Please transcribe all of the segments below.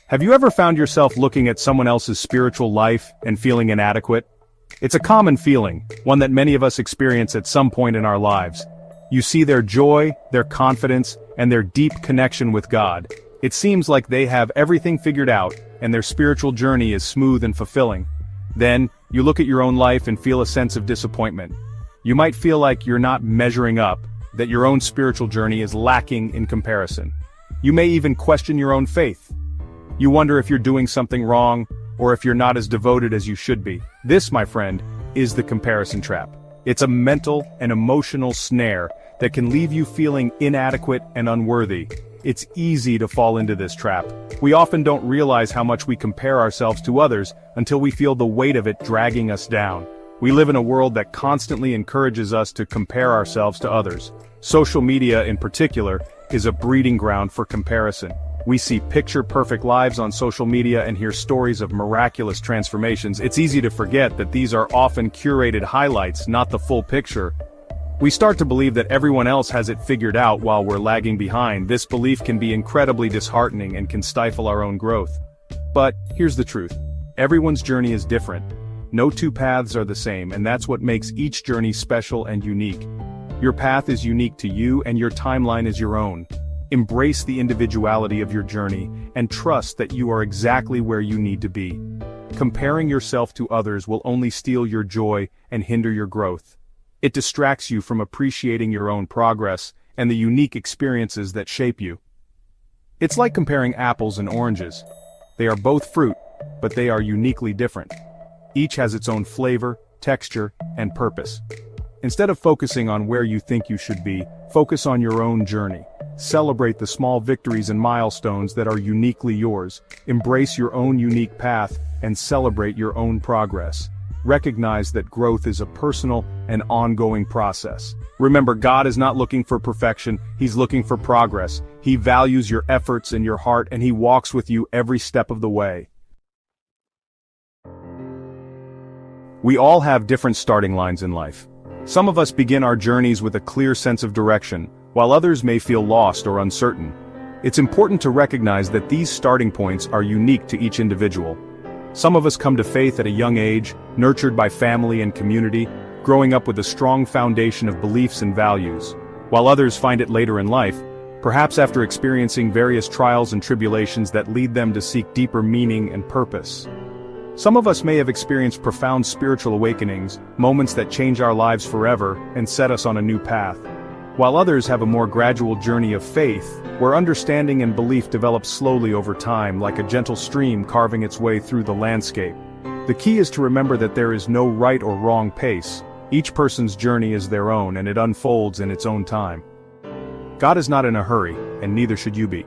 Have you ever found yourself looking at someone else's spiritual life and feeling inadequate? It's a common feeling, one that many of us experience at some point in our lives. You see their joy, their confidence, and their deep connection with God. It seems like they have everything figured out, and their spiritual journey is smooth and fulfilling. Then, you look at your own life and feel a sense of disappointment. You might feel like you're not measuring up, that your own spiritual journey is lacking in comparison. You may even question your own faith. You wonder if you're doing something wrong, or if you're not as devoted as you should be. This, my friend, is the comparison trap. It's a mental and emotional snare that can leave you feeling inadequate and unworthy. It's easy to fall into this trap. We often don't realize how much we compare ourselves to others until we feel the weight of it dragging us down. We live in a world that constantly encourages us to compare ourselves to others. Social media, in particular, is a breeding ground for comparison. We see picture-perfect lives on social media and hear stories of miraculous transformations. It's easy to forget that these are often curated highlights, not the full picture. We start to believe that everyone else has it figured out while we're lagging behind. This belief can be incredibly disheartening and can stifle our own growth. But here's the truth. Everyone's journey is different. No two paths are the same, and that's what makes each journey special and unique. Your path is unique to you, and your timeline is your own. Embrace the individuality of your journey, and trust that you are exactly where you need to be. Comparing yourself to others will only steal your joy and hinder your growth. It distracts you from appreciating your own progress and the unique experiences that shape you. It's like comparing apples and oranges. They are both fruit, but they are uniquely different. Each has its own flavor, texture, and purpose. Instead of focusing on where you think you should be, focus on your own journey. Celebrate the small victories and milestones that are uniquely yours. Embrace your own unique path and celebrate your own progress. Recognize that growth is a personal and ongoing process. Remember, God is not looking for perfection, He's looking for progress. He values your efforts and your heart, and He walks with you every step of the way. We all have different starting lines in life. Some of us begin our journeys with a clear sense of direction, while others may feel lost or uncertain. It's important to recognize that these starting points are unique to each individual. Some of us come to faith at a young age, nurtured by family and community, growing up with a strong foundation of beliefs and values, while others find it later in life, perhaps after experiencing various trials and tribulations that lead them to seek deeper meaning and purpose. Some of us may have experienced profound spiritual awakenings, moments that change our lives forever and set us on a new path, while others have a more gradual journey of faith, where understanding and belief develop slowly over time, like a gentle stream carving its way through the landscape. The key is to remember that there is no right or wrong pace. Each person's journey is their own, and it unfolds in its own time. God is not in a hurry, and neither should you be.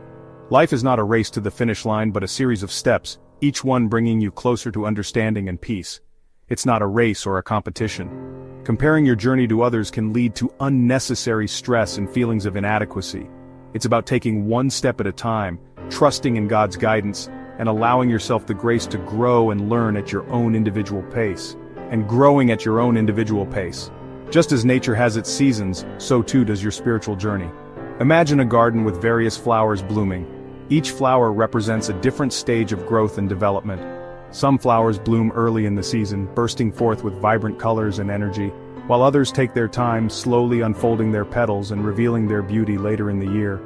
Life is not a race to the finish line but a series of steps, each one bringing you closer to understanding and peace. It's not a race or a competition. Comparing your journey to others can lead to unnecessary stress and feelings of inadequacy. It's about taking one step at a time, trusting in God's guidance, and allowing yourself the grace to grow and learn at your own individual pace. And growing at your own individual pace. Just as nature has its seasons, so too does your spiritual journey. Imagine a garden with various flowers blooming. Each flower represents a different stage of growth and development. Some flowers bloom early in the season, bursting forth with vibrant colors and energy, while others take their time, slowly unfolding their petals and revealing their beauty later in the year.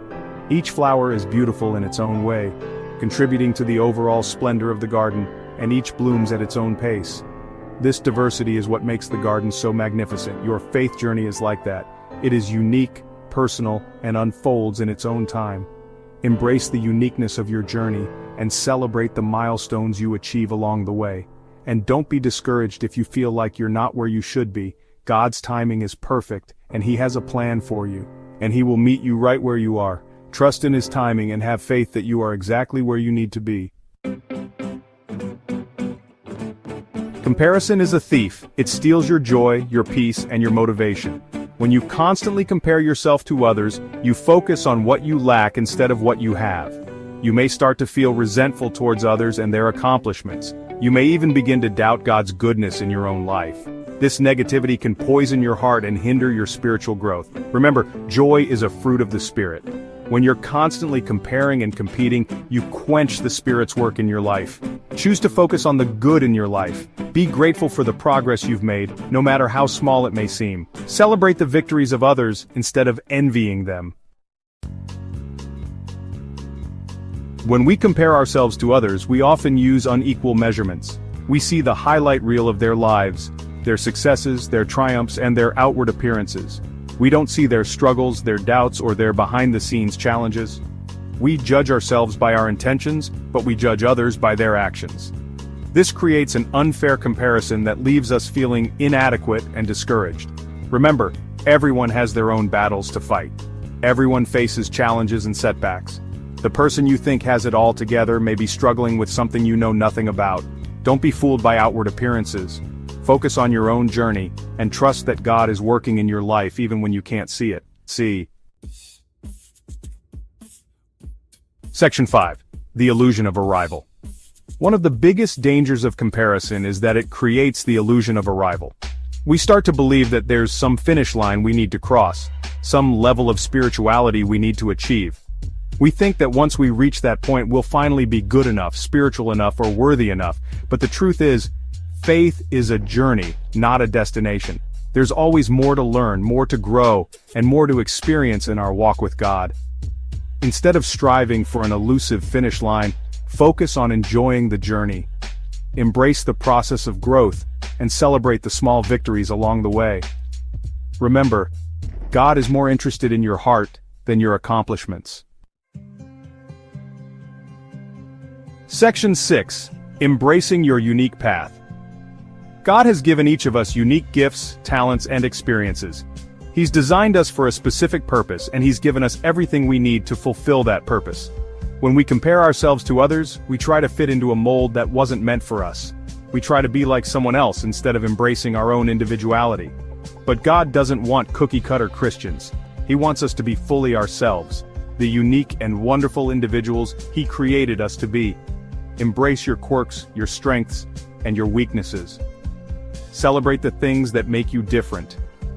Each flower is beautiful in its own way, contributing to the overall splendor of the garden, and each blooms at its own pace. This diversity is what makes the garden so magnificent. Your faith journey is like that. It is unique, personal, and unfolds in its own time. Embrace the uniqueness of your journey, and celebrate the milestones you achieve along the way. And don't be discouraged if you feel like you're not where you should be. God's timing is perfect, and He has a plan for you. And He will meet you right where you are. Trust in His timing and have faith that you are exactly where you need to be. Comparison is a thief. It steals your joy, your peace, and your motivation. When you constantly compare yourself to others, you focus on what you lack instead of what you have. You may start to feel resentful towards others and their accomplishments. You may even begin to doubt God's goodness in your own life. This negativity can poison your heart and hinder your spiritual growth. Remember, joy is a fruit of the Spirit. When you're constantly comparing and competing, you quench the Spirit's work in your life. Choose to focus on the good in your life. Be grateful for the progress you've made, no matter how small it may seem. Celebrate the victories of others instead of envying them. When we compare ourselves to others, we often use unequal measurements. We see the highlight reel of their lives, their successes, their triumphs, and their outward appearances. We don't see their struggles, their doubts, or their behind-the-scenes challenges. We judge ourselves by our intentions, but we judge others by their actions. This creates an unfair comparison that leaves us feeling inadequate and discouraged. Remember, everyone has their own battles to fight. Everyone faces challenges and setbacks. The person you think has it all together may be struggling with something you know nothing about. Don't be fooled by outward appearances. Focus on your own journey, and trust that God is working in your life even when you can't see it. Section 5. The illusion of arrival. One of the biggest dangers of comparison is that it creates the illusion of arrival. We start to believe that there's some finish line we need to cross, some level of spirituality we need to achieve. We think that once we reach that point we'll finally be good enough, spiritual enough, or worthy enough, but the truth is, faith is a journey, not a destination. There's always more to learn, more to grow, and more to experience in our walk with God. Instead of striving for an elusive finish line, focus on enjoying the journey. Embrace the process of growth, and celebrate the small victories along the way. Remember, God is more interested in your heart than your accomplishments. Section 6. Embracing your unique path. God has given each of us unique gifts, talents, and experiences. He's designed us for a specific purpose, and He's given us everything we need to fulfill that purpose. When we compare ourselves to others, we try to fit into a mold that wasn't meant for us. We try to be like someone else instead of embracing our own individuality. But God doesn't want cookie-cutter Christians. He wants us to be fully ourselves, the unique and wonderful individuals He created us to be. Embrace your quirks, your strengths, and your weaknesses. Celebrate the things that make you different.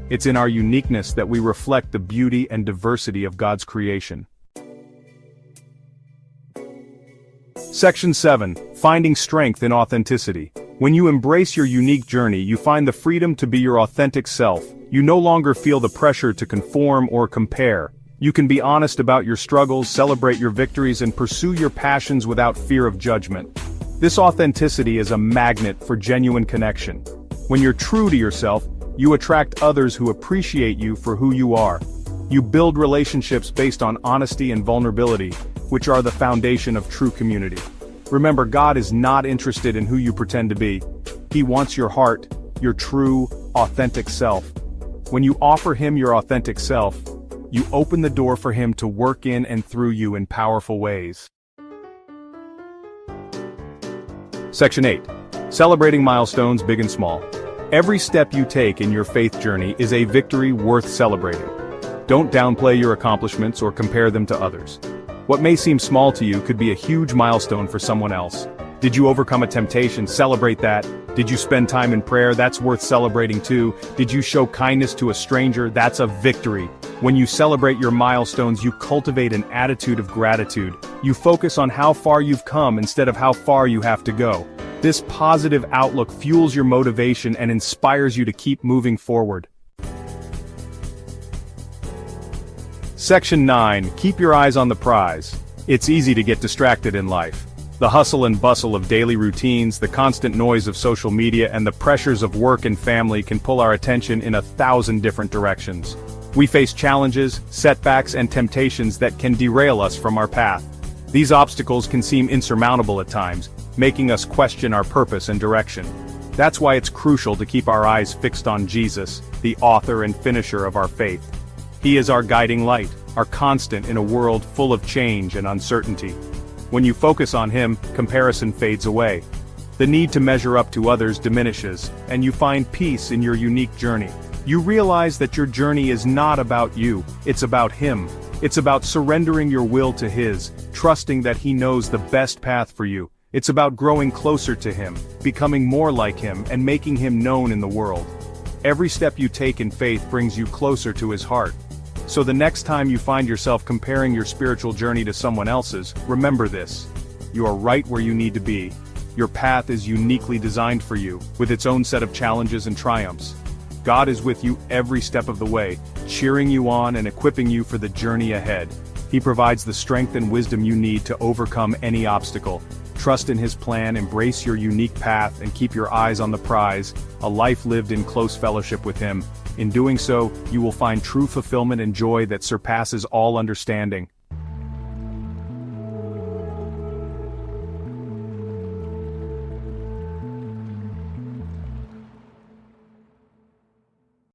It's in our uniqueness that we reflect the beauty and diversity of God's creation. Section 7. Finding strength in authenticity. When you embrace your unique journey, you find the freedom to be your authentic self. You no longer feel the pressure to conform or compare. You can be honest about your struggles, celebrate your victories, and pursue your passions without fear of judgment. This authenticity is a magnet for genuine connection. When you're true to yourself, you attract others who appreciate you for who you are. You build relationships based on honesty and vulnerability, which are the foundation of true community. Remember, God is not interested in who you pretend to be. He wants your heart, your true, authentic self. When you offer Him your authentic self, you open the door for Him to work in and through you in powerful ways. Section 8. Celebrating milestones big and small. Every step you take in your faith journey is a victory worth celebrating. Don't downplay your accomplishments or compare them to others. What may seem small to you could be a huge milestone for someone else. Did you overcome a temptation? Celebrate that. Did you spend time in prayer? That's worth celebrating too. Did you show kindness to a stranger? That's a victory. When you celebrate your milestones, you cultivate an attitude of gratitude. You focus on how far you've come instead of how far you have to go. This positive outlook fuels your motivation and inspires you to keep moving forward. Section 9. Keep your eyes on the prize. It's easy to get distracted in life. The hustle and bustle of daily routines, the constant noise of social media, and the pressures of work and family can pull our attention in 1,000 different directions. We face challenges, setbacks, and temptations that can derail us from our path. These obstacles can seem insurmountable at times, making us question our purpose and direction. That's why it's crucial to keep our eyes fixed on Jesus, the author and finisher of our faith. He is our guiding light, our constant in a world full of change and uncertainty. When you focus on Him, comparison fades away. The need to measure up to others diminishes, and you find peace in your unique journey. You realize that your journey is not about you, it's about Him. It's about surrendering your will to His, trusting that He knows the best path for you. It's about growing closer to Him, becoming more like Him, and making Him known in the world. Every step you take in faith brings you closer to His heart. So the next time you find yourself comparing your spiritual journey to someone else's, remember this. You are right where you need to be. Your path is uniquely designed for you, with its own set of challenges and triumphs. God is with you every step of the way, cheering you on and equipping you for the journey ahead. He provides the strength and wisdom you need to overcome any obstacle. Trust in His plan, embrace your unique path, and keep your eyes on the prize, a life lived in close fellowship with Him. In doing so, you will find true fulfillment and joy that surpasses all understanding.